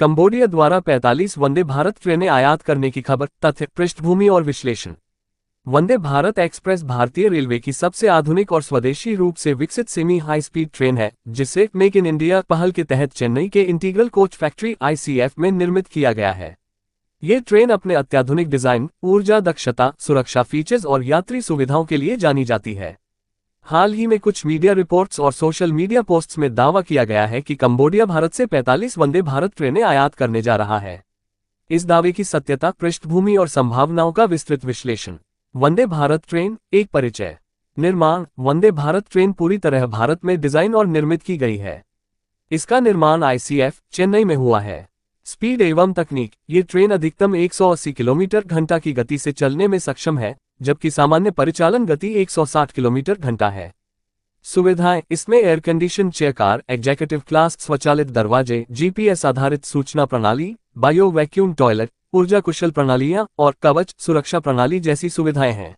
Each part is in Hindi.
कंबोडिया द्वारा 45 वंदे भारत ट्रेनें आयात करने की खबर, तथ्य, पृष्ठभूमि और विश्लेषण। वंदे भारत एक्सप्रेस भारतीय रेलवे की सबसे आधुनिक और स्वदेशी रूप से विकसित सेमी हाई स्पीड ट्रेन है, जिसे मेक इन इंडिया पहल के तहत चेन्नई के इंटीग्रल कोच फैक्ट्री ICF में निर्मित किया गया है। ये ट्रेन अपने अत्याधुनिक डिजाइन, ऊर्जा दक्षता, सुरक्षा फीचर्स और यात्री सुविधाओं के लिए जानी जाती है। हाल ही में कुछ मीडिया रिपोर्ट्स और सोशल मीडिया पोस्ट्स में दावा किया गया है कि कंबोडिया भारत से 45 वंदे भारत ट्रेनें आयात करने जा रहा है। इस दावे की सत्यता, पृष्ठभूमि और संभावनाओं का विस्तृत विश्लेषण। वंदे भारत ट्रेन, एक परिचय। निर्माण। वंदे भारत ट्रेन पूरी तरह भारत में डिजाइन और निर्मित की गई है। इसका निर्माण ICF, चेन्नई में हुआ है। स्पीड एवं तकनीक। ये ट्रेन अधिकतम 180 किलोमीटर घंटा की गति से चलने में सक्षम है, जबकि सामान्य परिचालन गति 160 किलोमीटर घंटा है। सुविधाएं। इसमें air condition chair car, executive class, स्वचालित दरवाजे, GPS आधारित सूचना प्रणाली, बायो वैक्यूम टॉयलेट, ऊर्जा कुशल प्रणालियां और कवच सुरक्षा प्रणाली जैसी सुविधाएं हैं।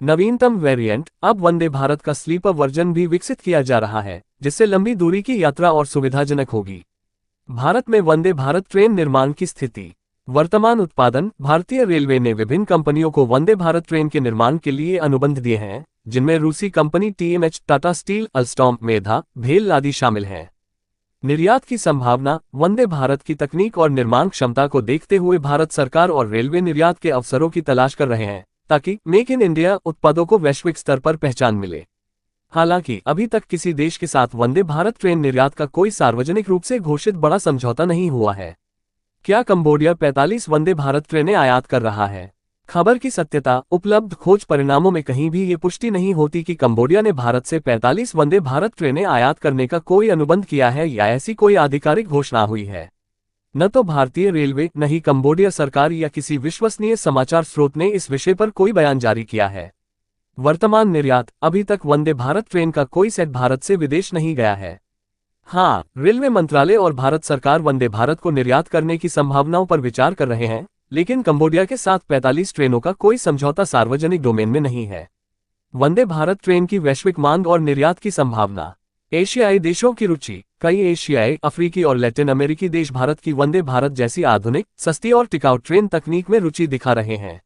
नवीनतम वेरिएंट। अब वंदे भारत का स्लीपर वर्जन भी विकसित किया जा रहा है, जिससे लंबी दूरी की यात्रा और सुविधाजनक होगी। भारत में वंदे भारत ट्रेन निर्माण की स्थिति। वर्तमान उत्पादन। भारतीय रेलवे ने विभिन्न कंपनियों को वंदे भारत ट्रेन के निर्माण के लिए अनुबंध दिए हैं, जिनमें रूसी company TMH, Tata steel, Alstom, Medha, भेल आदि शामिल हैं। निर्यात की संभावना। वंदे भारत की तकनीक और निर्माण क्षमता को देखते हुए भारत सरकार और रेलवे निर्यात के अवसरों की तलाश कर रहे हैं, ताकि मेक इन इंडिया उत्पादों को वैश्विक स्तर पर पहचान मिले। हालांकि अभी तक किसी देश के साथ वंदे भारत ट्रेन निर्यात का कोई सार्वजनिक रूप से घोषित बड़ा समझौता नहीं हुआ है। क्या कंबोडिया 45 वंदे भारत ट्रेनें आयात कर रहा है? खबर की सत्यता। उपलब्ध खोज परिणामों में कहीं भी ये पुष्टि नहीं होती कि कंबोडिया ने भारत से 45 वंदे भारत ट्रेनें आयात करने का कोई अनुबंध किया है या ऐसी कोई आधिकारिक घोषणा हुई है। न तो भारतीय रेलवे, न ही कंबोडिया सरकार या किसी विश्वसनीय समाचार स्रोत ने इस विषय पर कोई बयान जारी किया है। वर्तमान निर्यात। अभी तक वंदे भारत ट्रेन का कोई सेट भारत से विदेश नहीं गया है। हाँ, रेलवे मंत्रालय और भारत सरकार वंदे भारत को निर्यात करने की संभावनाओं पर विचार कर रहे हैं, लेकिन कंबोडिया के साथ 45 ट्रेनों का कोई समझौता सार्वजनिक डोमेन में नहीं है। वंदे भारत ट्रेन की वैश्विक मांग और निर्यात की संभावना। एशियाई देशों की रुचि। कई एशियाई, अफ्रीकी और लैटिन अमेरिकी देश भारत की वंदे भारत जैसी आधुनिक, सस्ती और टिकाऊ ट्रेन तकनीक में रुचि दिखा रहे हैं।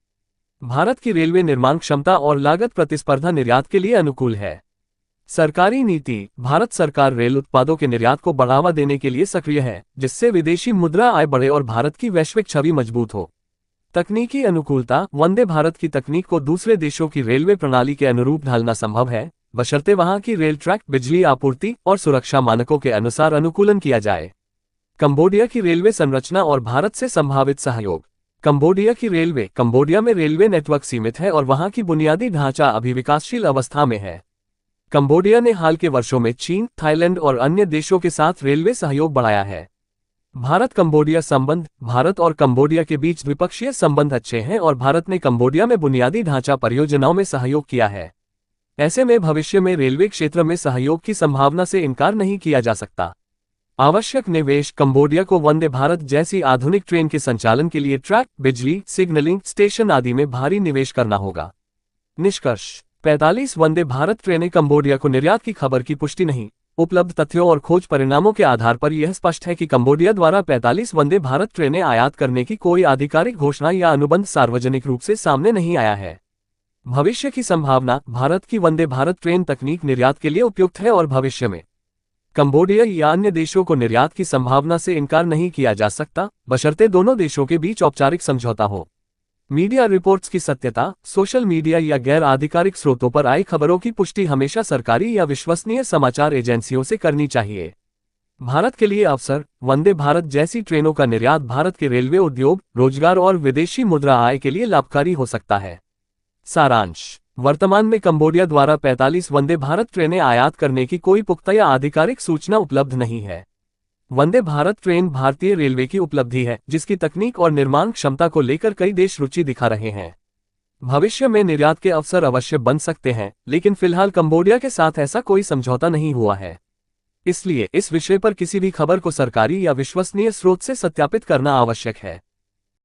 भारत की रेलवे निर्माण क्षमता और लागत प्रतिस्पर्धा निर्यात के लिए अनुकूल है। सरकारी नीति। भारत सरकार रेल उत्पादों के निर्यात को बढ़ावा देने के लिए सक्रिय है, जिससे विदेशी मुद्रा आय बढ़े और भारत की वैश्विक छवि मजबूत हो। तकनीकी अनुकूलता। वंदे भारत की तकनीक को दूसरे देशों की रेलवे प्रणाली के अनुरूप ढालना संभव है, बशर्ते वहां की रेल ट्रैक, बिजली आपूर्ति और सुरक्षा मानकों के अनुसार अनुकूलन किया जाए। कंबोडिया की रेलवे संरचना और भारत से संभावित सहयोग। कंबोडिया की रेलवे। कंबोडिया में रेलवे नेटवर्क सीमित है और वहां की बुनियादी ढांचा अभी विकासशील अवस्था में है। कंबोडिया ने हाल के वर्षों में चीन, थाईलैंड और अन्य देशों के साथ रेलवे सहयोग बढ़ाया है। भारत कंबोडिया संबंध। भारत और कंबोडिया के बीच द्विपक्षीय संबंध अच्छे हैं और भारत ने कंबोडिया में बुनियादी ढांचा परियोजनाओं में सहयोग किया है। ऐसे में भविष्य में रेलवे क्षेत्र में सहयोग की संभावना से इनकार नहीं किया जा सकता। आवश्यक निवेश। कंबोडिया को वंदे भारत जैसी आधुनिक ट्रेन के संचालन के लिए ट्रैक, बिजली, सिग्नलिंग, स्टेशन आदि में भारी निवेश करना होगा। निष्कर्ष। 45 वंदे भारत ट्रेनें कंबोडिया को निर्यात की खबर की पुष्टि नहीं। उपलब्ध तथ्यों और खोज परिणामों के आधार पर यह स्पष्ट है कि कंबोडिया द्वारा 45 वंदे भारत ट्रेनें आयात करने की कोई आधिकारिक घोषणा या अनुबंध सार्वजनिक रूप से सामने नहीं आया है। भविष्य की संभावना। भारत की वंदे भारत ट्रेन तकनीक निर्यात के लिए उपयुक्त है और भविष्य में कंबोडिया या अन्य देशों को निर्यात की संभावना से इनकार नहीं किया जा सकता, बशर्ते दोनों देशों के बीच औपचारिक समझौता हो। मीडिया रिपोर्ट्स की सत्यता। सोशल मीडिया या गैर आधिकारिक स्रोतों पर आई खबरों की पुष्टि हमेशा सरकारी या विश्वसनीय समाचार एजेंसियों से करनी चाहिए। भारत के लिए अवसर। वंदे भारत जैसी ट्रेनों का निर्यात भारत के रेलवे उद्योग, रोजगार और विदेशी मुद्रा आय के लिए लाभकारी हो सकता है। सारांश। वर्तमान में कंबोडिया द्वारा 45 वंदे भारत ट्रेनें आयात करने की कोई पुख्ता या आधिकारिक सूचना उपलब्ध नहीं है। वंदे भारत ट्रेन भारतीय रेलवे की उपलब्धि है, जिसकी तकनीक और निर्माण क्षमता को लेकर कई देश रुचि दिखा रहे हैं। भविष्य में निर्यात के अवसर अवश्य बन सकते हैं, लेकिन फिलहाल कंबोडिया के साथ ऐसा कोई समझौता नहीं हुआ है। इसलिए इस विषय पर किसी भी खबर को सरकारी या विश्वसनीय स्रोत से सत्यापित करना आवश्यक है।